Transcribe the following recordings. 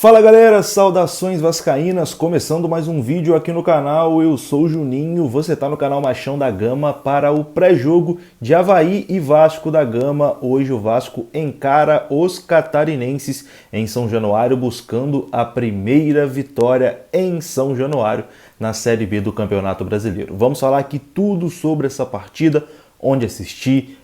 Fala galera, saudações vascaínas, começando mais um vídeo aqui no canal. Eu sou o Juninho, você está no canal Machão da Gama para o pré-jogo de Avaí e Vasco da Gama. Hoje o Vasco encara os catarinenses em São Januário, buscando a primeira vitória em São Januário na Série B do Campeonato Brasileiro. Vamos falar aqui tudo sobre essa partida, onde assistir,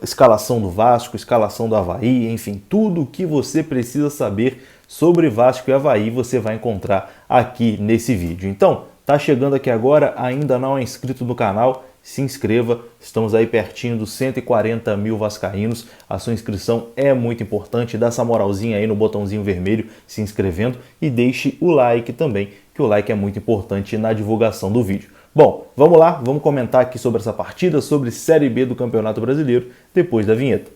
escalação do Vasco, escalação do Avaí, enfim, tudo o que você precisa saber sobre Vasco e Avaí você vai encontrar aqui nesse vídeo. Então, tá chegando aqui agora, ainda não é inscrito no canal, se inscreva, estamos aí pertinho dos 140 mil vascaínos, a sua inscrição é muito importante, dá essa moralzinha aí no botãozinho vermelho se inscrevendo e deixe o like também, que o like é muito importante na divulgação do vídeo. Bom, vamos lá, vamos comentar aqui sobre essa partida, sobre Série B do Campeonato Brasileiro, depois da vinheta.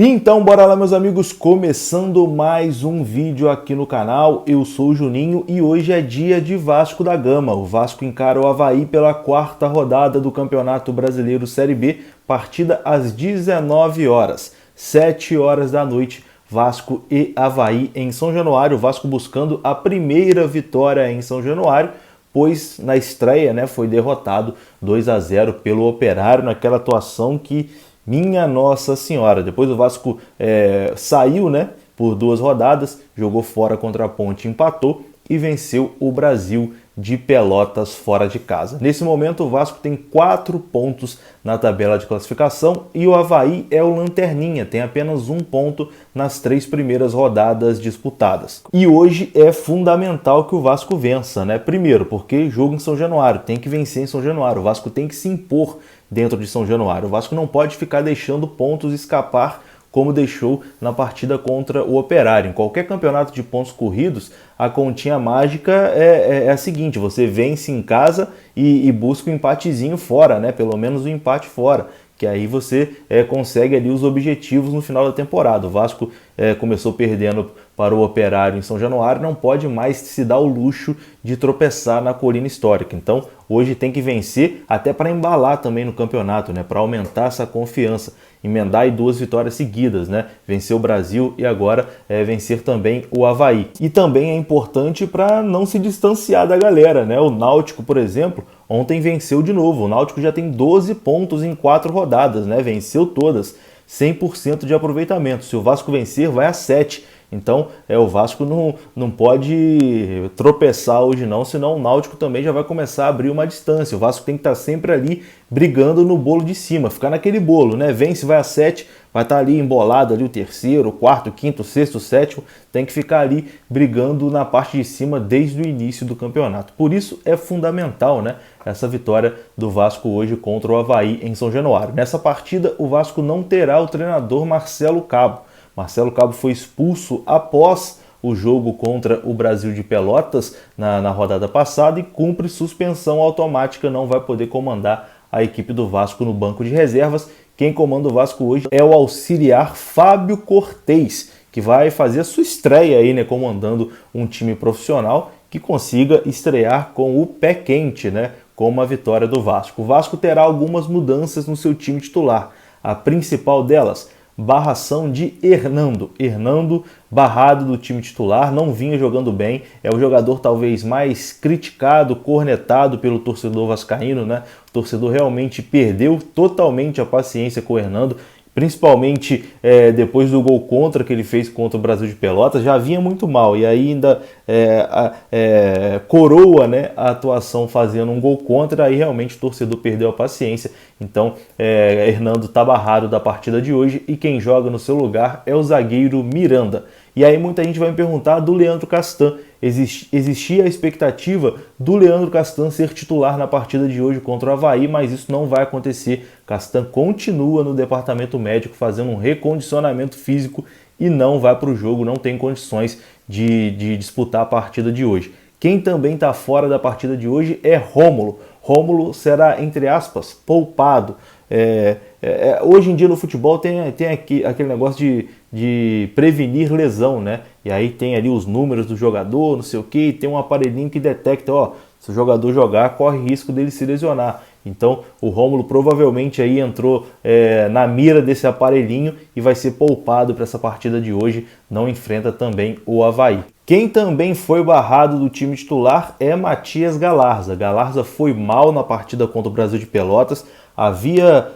Então, bora lá meus amigos, começando mais um vídeo aqui no canal. Eu sou o Juninho e hoje é dia de Vasco da Gama. O Vasco encara o Avaí pela quarta rodada do Campeonato Brasileiro Série B, partida às 19 horas, 7 horas da noite, Vasco e Avaí em São Januário. O Vasco buscando a primeira vitória em São Januário, pois na estreia, foi derrotado 2-0 pelo Operário, naquela atuação que... Minha Nossa Senhora, depois o Vasco saiu por 2 rodadas, jogou fora contra a Ponte, empatou e venceu o Brasil de Pelotas fora de casa. Nesse momento o Vasco tem 4 pontos na tabela de classificação e o Avaí é o lanterninha, tem apenas 1 ponto nas 3 primeiras rodadas disputadas. E hoje é fundamental que o Vasco vença, Primeiro, porque jogo em São Januário, tem que vencer em São Januário, o Vasco tem que se impor dentro de São Januário. O Vasco não pode ficar deixando pontos escapar como deixou na partida contra o Operário. Em qualquer campeonato de pontos corridos, a continha mágica é a seguinte: você vence em casa e busca um empatezinho fora, pelo menos um empate fora, que aí você consegue ali os objetivos no final da temporada. O Vasco começou perdendo para o Operário em São Januário, não pode mais se dar o luxo de tropeçar na colina histórica. Então, hoje tem que vencer até para embalar também no campeonato, para aumentar essa confiança, emendar aí 2 vitórias seguidas, vencer o Brasil e agora vencer também o Avaí. E também é importante para não se distanciar da galera, O Náutico, por exemplo, ontem venceu de novo. O Náutico já tem 12 pontos em 4 rodadas, venceu todas, 100% de aproveitamento. Se o Vasco vencer, vai a 7. Então, o Vasco não pode tropeçar hoje não, senão o Náutico também já vai começar a abrir uma distância. O Vasco tem que estar sempre ali brigando no bolo de cima, ficar naquele bolo, Vence, vai a 7, vai estar ali embolado ali o terceiro, o quarto, o quinto, o sexto, o sétimo, tem que ficar ali brigando na parte de cima desde o início do campeonato. Por isso é fundamental, essa vitória do Vasco hoje contra o Avaí em São Januário. Nessa partida, o Vasco não terá o treinador Marcelo Cabo. Marcelo Cabo foi expulso após o jogo contra o Brasil de Pelotas na rodada passada e cumpre suspensão automática, não vai poder comandar a equipe do Vasco no banco de reservas. Quem comanda o Vasco hoje é o auxiliar Fábio Cortez, que vai fazer a sua estreia aí, comandando um time profissional que consiga estrear com o pé quente, com uma vitória do Vasco. O Vasco terá algumas mudanças no seu time titular. A principal delas, barração de Hernando. Hernando barrado do time titular, não vinha jogando bem, é o jogador talvez mais criticado, cornetado pelo torcedor vascaíno, O torcedor realmente perdeu totalmente a paciência com o Hernando, principalmente depois do gol contra que ele fez contra o Brasil de Pelotas, já vinha muito mal e ainda coroa a atuação fazendo um gol contra, aí realmente o torcedor perdeu a paciência. Então Hernando está barrado da partida de hoje e quem joga no seu lugar é o zagueiro Miranda. E aí muita gente vai me perguntar do Leandro Castan. Existia a expectativa do Leandro Castan ser titular na partida de hoje contra o Avaí, mas isso não vai acontecer. Castan continua no departamento médico fazendo um recondicionamento físico e não vai para o jogo, não tem condições de disputar a partida de hoje. Quem também está fora da partida de hoje é Rômulo. Rômulo será, entre aspas, poupado. Hoje em dia no futebol tem aquele negócio de prevenir lesão, né? E aí tem ali os números do jogador, não sei o que, e tem um aparelhinho que detecta, ó, se o jogador jogar, corre risco dele se lesionar. Então o Rômulo provavelmente aí entrou na mira desse aparelhinho e vai ser poupado para essa partida de hoje, não enfrenta também o Avaí. Quem também foi barrado do time titular é Matias Galarza. Galarza foi mal na partida contra o Brasil de Pelotas, havia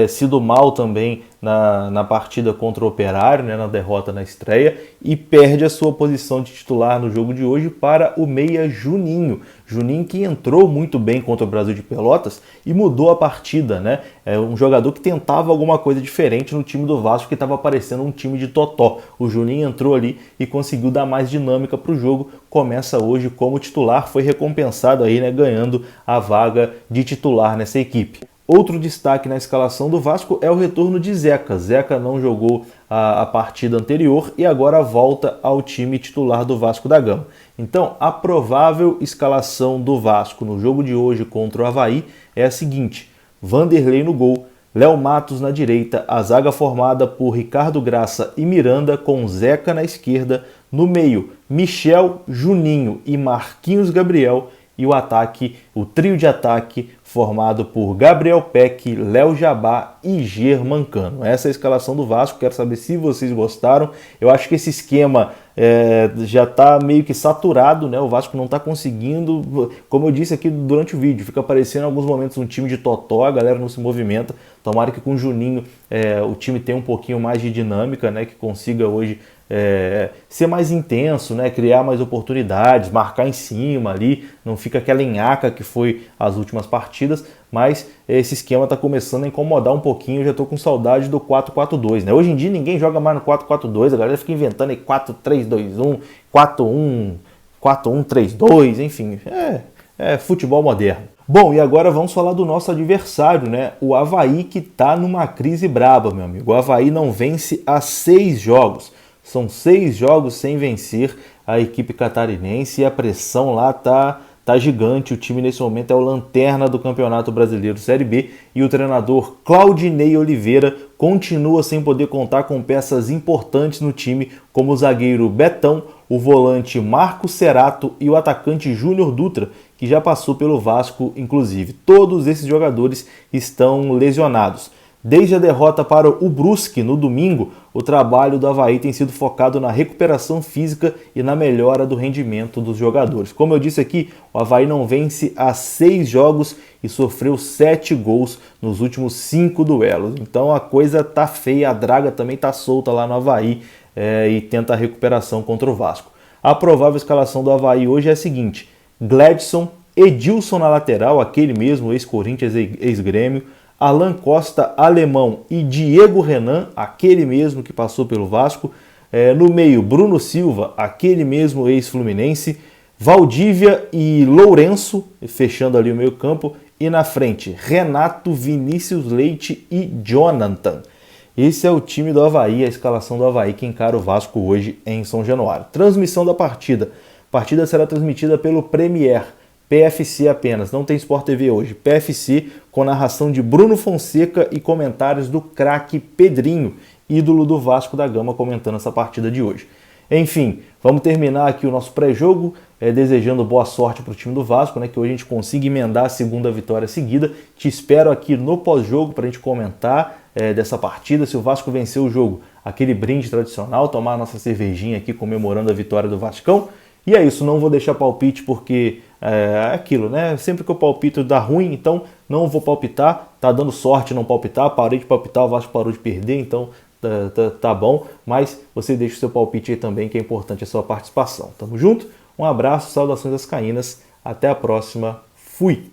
sido mal também na partida contra o Operário, né, na derrota na estreia, e perde a sua posição de titular no jogo de hoje para o meia Juninho. Juninho que entrou muito bem contra o Brasil de Pelotas e mudou a partida, né? É um jogador que tentava alguma coisa diferente no time do Vasco, que estava parecendo um time de totó. O Juninho entrou ali e conseguiu dar mais dinâmica para o jogo. Começa hoje como titular, foi recompensado aí, né, ganhando a vaga de titular nessa equipe. Outro destaque na escalação do Vasco é o retorno de Zeca. Zeca não jogou a partida anterior e agora volta ao time titular do Vasco da Gama. Então, a provável escalação do Vasco no jogo de hoje contra o Avaí é a seguinte: Vanderlei no gol, Léo Matos na direita, a zaga formada por Ricardo Graça e Miranda, com Zeca na esquerda, no meio Michel, Juninho e Marquinhos Gabriel, e o ataque, o trio de ataque formado por Gabriel Peck, Léo Jabá e Germancano. Essa é a escalação do Vasco, quero saber se vocês gostaram. Eu acho que esse esquema já está meio que saturado, né? O Vasco não está conseguindo, como eu disse aqui durante o vídeo, fica parecendo em alguns momentos um time de totó, a galera não se movimenta. Tomara que com o Juninho o time tenha um pouquinho mais de dinâmica, né? Que consiga hoje ser mais intenso, né? Criar mais oportunidades, marcar em cima ali, não fica aquela enhaca que foi as últimas partidas, mas esse esquema está começando a incomodar um pouquinho. Eu já estou com saudade do 4-4-2, né? Hoje em dia ninguém joga mais no 4-4-2, a galera fica inventando aí 4-3-2-1, 4-1, 4-1-3-2, enfim, futebol moderno. Bom, e agora vamos falar do nosso adversário, né? O Avaí, que está numa crise braba, meu amigo. O Avaí não vence há 6 jogos. São 6 jogos sem vencer a equipe catarinense e a pressão lá tá gigante. O time nesse momento é o lanterna do Campeonato Brasileiro Série B e o treinador Claudinei Oliveira continua sem poder contar com peças importantes no time, como o zagueiro Betão, o volante Marco Cerato e o atacante Júnior Dutra, que já passou pelo Vasco, inclusive. Todos esses jogadores estão lesionados. Desde a derrota para o Brusque no domingo, o trabalho do Avaí tem sido focado na recuperação física e na melhora do rendimento dos jogadores. Como eu disse aqui, o Avaí não vence há 6 jogos e sofreu 7 gols nos últimos 5 duelos. Então a coisa tá feia, a draga também tá solta lá no Avaí e tenta a recuperação contra o Vasco. A provável escalação do Avaí hoje é a seguinte: Gladson, Edilson na lateral, aquele mesmo ex-Corinthians, ex-Grêmio, Alan Costa, Alemão e Diego Renan, aquele mesmo que passou pelo Vasco. No meio, Bruno Silva, aquele mesmo ex-Fluminense, Valdívia e Lourenço, fechando ali o meio campo. E na frente, Renato, Vinícius Leite e Jonathan. Esse é o time do Avaí, a escalação do Avaí que encara o Vasco hoje em São Januário. Transmissão da partida. A partida será transmitida pelo Premier, PFC apenas, não tem Sport TV hoje. PFC com narração de Bruno Fonseca e comentários do craque Pedrinho, ídolo do Vasco da Gama, comentando essa partida de hoje. Enfim, vamos terminar aqui o nosso pré-jogo, desejando boa sorte para o time do Vasco, né, que hoje a gente consiga emendar a segunda vitória seguida. Te espero aqui no pós-jogo para a gente comentar dessa partida. Se o Vasco vencer o jogo, aquele brinde tradicional, tomar a nossa cervejinha aqui comemorando a vitória do Vascão. E é isso, não vou deixar palpite porque é aquilo, né? Sempre que eu palpito dá ruim, então não vou palpitar. Tá dando sorte não palpitar, parei de palpitar, o Vasco parou de perder, então tá bom. Mas você deixa o seu palpite aí também, que é importante a sua participação. Tamo junto, um abraço, saudações vascaínas, até a próxima, fui!